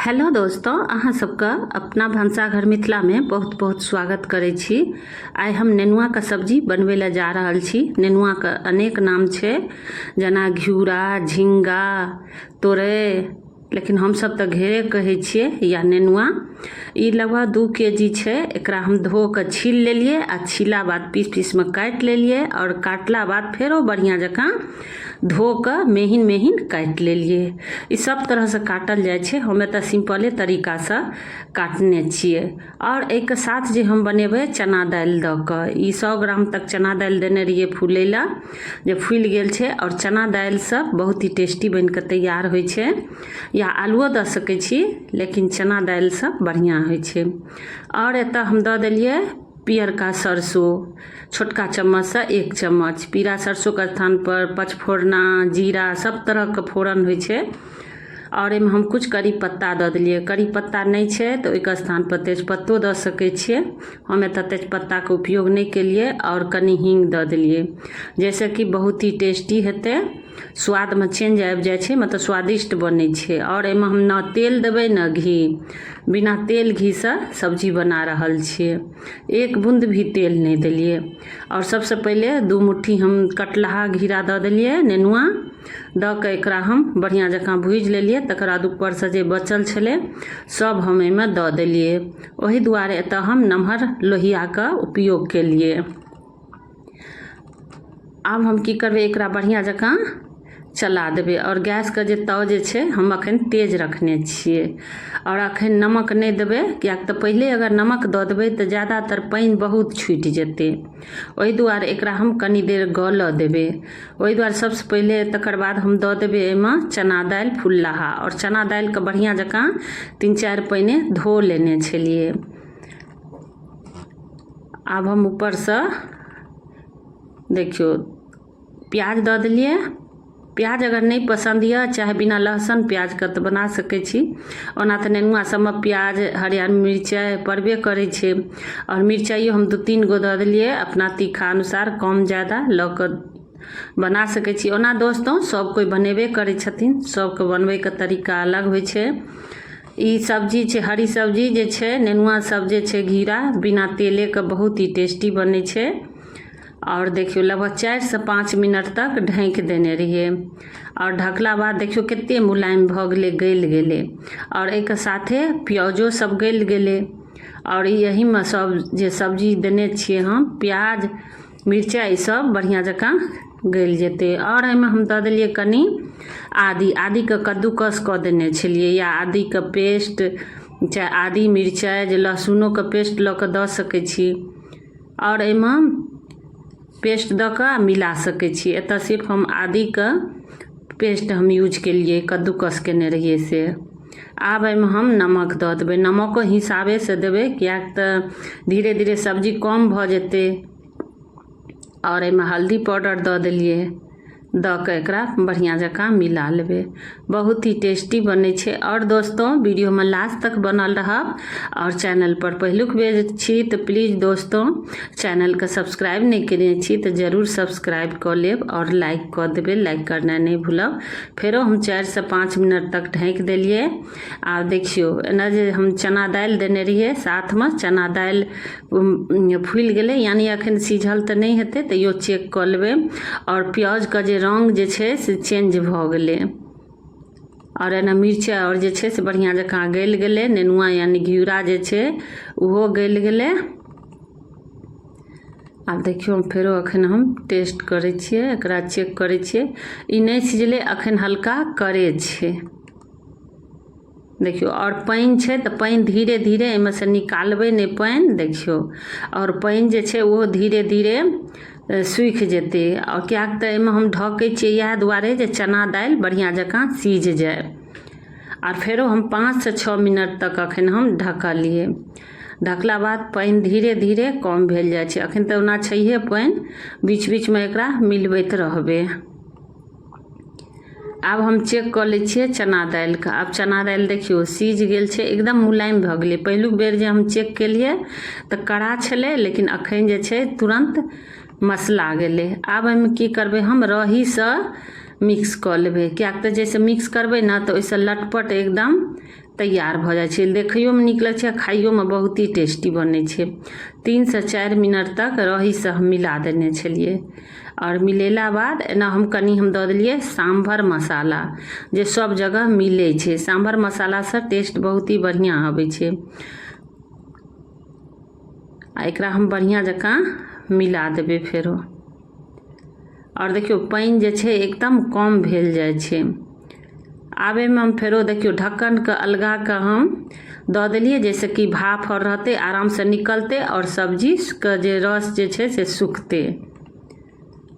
Hello दोस्तों, अहाँ सबका अपना भनसाघर मिथिला में बहुत बहुत स्वागत करै छी। आइ हम नेनुआ का सब्जी बनबै लए जा रहल छी। नेनुआ का अनेक नाम छै, जेना घिउरा, झिंगा, तोरई, लेकिन हम सब तऽ घेरे कहै छियै या नेनुआ। ई लगभग 2 केजी छै। एकरा हम धो के छील लेलिए आ छीला बाद पीस पीस में काट लेलिए और काटला बाद फेरो बढ़िया जकाँ धो के मेहिन मेहिन काट लेलिए। ई सब तरह से काटल जाय छै, हम एतऽ सिंपले तरीका से काटने छियै। और एक साथ जे हम बनेबै चना दालि दऽ कऽ, ई 100 ग्राम तक चना दालि देने रहिए फूलै लए, जे फूलि गेल छै। और चना दालि सब बहुत ही टेस्टी बन के तैयार होइ छै, या आलूओ दऽ सकै छी, लेकिन चना दालि सब बढ़िया होइ छै। और एतऽ हम दऽ देलिए पियरका सरसों, छोटका चम्मच से 1 चम्मच। पीरा सरसों के स्थान पर पचफोरना, जीरा सब तरह के फोरन होइ छै। और एहिमे हम कुछ करी पत्ता दऽ देलिए। करी पत्ता नहीं छै तो ओहिके स्थान पर तेजपत्तो दऽ सकै छियै। हम एतऽ तेजपत्ता के उपयोग नहीं केलिए और कनी हींग दऽ देलिए, जैसे कि बहुत ही टेस्टी हेतै, स्वाद में चेंज आबि जाइ छै, मतलब स्वादिष्ट बनै छै। और एहिमे हम न तेल देबै न घी, बिना तेल घी से सब्जी बना रहल छियै। 1 बूंद भी तेल नहीं देलिए। और सबसे पहले 2 मुट्ठी हम कटलाहा घीरा दऽ देलिए, नेनुआ दऽ के एकरा हम बढ़िया जकाँ भूज लेलिए। तकर बाद ऊपर से जे बचल छलै सब हम एहिमे दऽ देलिए। ओहि दुआरे एतऽ हम नमहर लोहिया का उपयोग केलिए। आब हम की करबै, एकरा बढ़िया जकाँ चला देबै। और गैस के जे ताव जे छै हम अखन तेज रखने छियै। और अखन नमक नहीं देबै, कियाक तऽ पहले अगर नमक दऽ देबै तऽ ज़्यादातर पानी बहुत छूटि जेतै। ओहि दुआरे एकरा हम कनी देर गलऽ देबै। ओहि दुआरे सबसे पहले तकर बाद हम दऽ देबै एहिमे चना दालि फुल्लाहा। और चना दालि के बढ़िया जकाँ 3-4 पानी धो लेने छलिए। आब हम ऊपर से देखियो प्याज दऽ देलिए। प्याज अगर नहीं पसंद यऽ, चाहे बिना लहसुन प्याज के तऽ बना सकै छी। ओना तऽ नेनुआ सबमे प्याज, हरियर मिरचाई पड़बे करै छै। और मिरचाइयो हम 2-3 गो दऽ देलिए, अपना तीखा अनुसार कम ज़्यादा लऽ कऽ बना सकै छी। ओना दोस्तों सब कोई बनेबे करै छथिन, सबके बनबै के तरीका अलग होइ छै। ई सब्जी छै, हरी सब्जी जे छै, नेनुआ सब जे छै घीरा, बिना तेले के बहुत ही टेस्टी बनै छै। और देखियो लगभग 4 से 5 मिनट तक ढक देने रहिए। और ढकला बाद देखियो कते मुलायम भऽ गेलै, गल गेलै। और एक साथे प्याजो सब गल गेलै। और यही में सब जे सब्जी देने छियै हम, प्याज मिरचाई सब बढ़िया जकाँ गल जेतै। और एहिमे हम दऽ देलिए कनी आदी के कद्दूकस कऽ देने छलिए, या आदी के पेस्ट, चाहे आदी मिरचाई जे लहसुनो के पेस्ट लऽ कऽ दऽ सकै छी। और एहिमे पेस्ट दऽ कऽ मिला सकै छी। एतऽ सिर्फ हम आदी के पेस्ट हम यूज केलिए, कद्दूकस केने रहिए से। आब एहिमे हम नमक दऽ देबै। नमको हिसाबे से देबै, कियाक तऽ धीरे धीरे सब्जी कम भऽ जेतै। और एहिमे हल्दी पाउडर दऽ देलिए, दऽ के एकरा बढ़िया जकाँ मिला लेबै। बहुत ही टेस्टी बनै छै। और दोस्तों वीडियो में लास्ट तक बनल रहब। और चैनल पर पहिलुक बेर छी तऽ प्लीज दोस्तों चैनल के सब्सक्राइब नहीं केने छी तऽ जरूर सब्सक्राइब कऽ लेब और लाइक कऽ देबै, लाइक करना नहीं भूलब। फेरो हम 4 से 5 मिनट तक ढक देलिए। आ देखियो एना जे हम चना दालि देने रहिए साथ में, चना दालि फूलि गेलै, यानी अखन सिझल तऽ नहीं हेतै, तैयो चेक कऽ लेबै। और प्याज के जे रंग जे छै से चेंज भऽ गेलै। और एना मिर्चाई और जे छै से बढ़िया जकाँ गल गेलै। नेनुआ यानी घिउरा जे छै उहो गल गेलै। आब देखियो फेरो अखन हम टेस्ट करै छियै, एकरा चेक करै छियै। ई नहीं सिझले, अखन हल्का करे छै। देखियो और पानी छै तऽ पानी धीरे धीरे एहिमे से निकालबै नहीं पानी, देखियो। और पानी जे छै वो धीरे धीरे सूखि जेतै। और कियाक तऽ एहिमे हम ढकै छियै इएह दुआरे जे चना दालि बढ़िया जकाँ सीझ जाए। और फेरो हम 5 से 6 मिनट तक अखन हम ढकलिए। ढकला बाद पानी धीरे धीरे कम भेल जाइ छै। अखन तऽ ओना छैहे पानी, बीच बीच में एकरा मिलबैत रहबै। आब हम चेक कऽ लै छियै चना दालि के। आब चना दालि देखियो सीझ गेल छै, एकदम मुलायम भऽ गेलै। पहिलुक बेर जे हम चेक केलिए तऽ कड़ा छलै, लेकिन अखन जे छै तुरंत मसला गेलै। आब एहिमे की करबै, हम रही से मिक्स कऽ लेबै, कियाक तऽ जैसे मिक्स करबै ना तऽ ओहिसँ लटपट एकदम तैयार भऽ जाइ छै। देखैयोमे नीक लगै छै आ खाइयोमे बहुत ही टेस्टी बनै छै। 3 से 4 मिनट तक रहीसँ हम मिला देने छलिए और मिलेला बाद एना हम दऽ देलिए सांभर मसाला जे सब जगह मिलै छै। सांभर मसालासँ टेस्ट बहुत ही बढ़िआँ आबै छै आ एकरा हम बढ़िआँ जकाँ मिला देबै फेरो। और देखियौ पानि जे छै एकदम कम भेल जाइ छै। आब एहिमे हम फेरो देखियौ ढक्कनके अलगा कऽ हम दऽ देलिए जाहिसँ कि भाप और रहतै आरामसँ निकलतै और सब्जीके जे रस जे छै से सुखतै।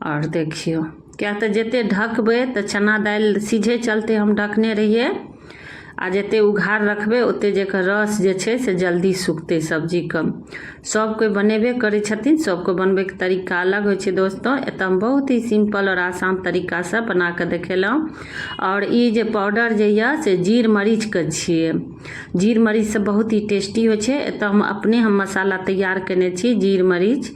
और देखियौ किया तऽ जते ढकबै तऽ चना दालि सीझे चलते हम ढकने रहिए आ जते उघार रखबै ओते जेकर रस जे छै से जल्दी सुखतै सब्जीके। सब कोई बनेबे करै छथिन, सबको बनबैके तरीका अलग होइ छै दोस्तों। एतऽ हम बहुत ही सिंपल और आसान तरीकासँ बना कऽ देखेलहुँ। और ई जे पाउडर जे यऽ से जीर मरीचके छियै। जीर मरीचसँ बहुत ही टेस्टी होइ छै। एतऽ हम मसाला तैयार केने छी जीर मरीच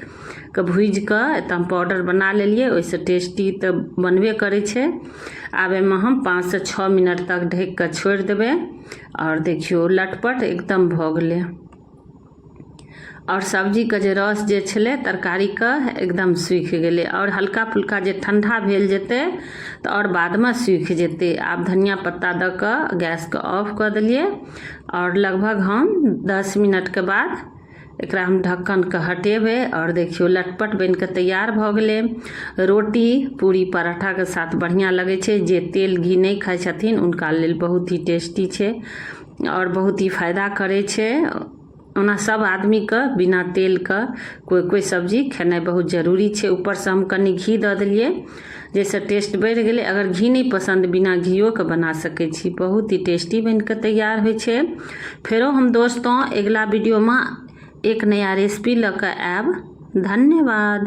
के भूजि कऽ एतऽ हम पाउडर बना लेलिए। ओहिसँ टेस्टी तऽ बनबे करै छै। आब एहिमे हम 5 से 6 मिनट तक ढकि कऽ छोड़ि देबै और देखियौ लटपट एकदम भऽ गेलै। और सब्जीके जे रस जे छलै तरकारीके एकदम सूखि गेलै और हल्का फुल्का जे ठंडा भेल जेतै तऽ और बादमे सूखि जेतै। आब धनिया पत्ता दऽ कऽ गैसके ऑफ कऽ देलिए और लगभग हम 10 मिनटके बाद एकरा हम ढक्कनके हटेबै और देखियौ लटपट बनिके तैयार भऽ गेलै। रोटी पूरी पराठाके साथ बढ़िआँ लगै छै। जे तेल घी नहीं खाइ छथिन हुनका लेल बहुत ही टेस्टी छै और बहुत ही फायदा करै छै। ओना सब आदमीके बिना तेलके कोई सब्जी खेनाइ बहुत जरूरी छै। ऊपरसँ हम कनि घी दऽ देलिए जाहिसँ टेस्ट बढ़ि गेलै। अगर घी नहीं पसंद बिना घियोके बना सकै छी। बहुत ही टेस्टी बनिके तैयार होइ छै। फेरो हम दोस्तों अगला वीडियोमे एक नया रेसिपी लऽ कऽ आयब। धन्यवाद।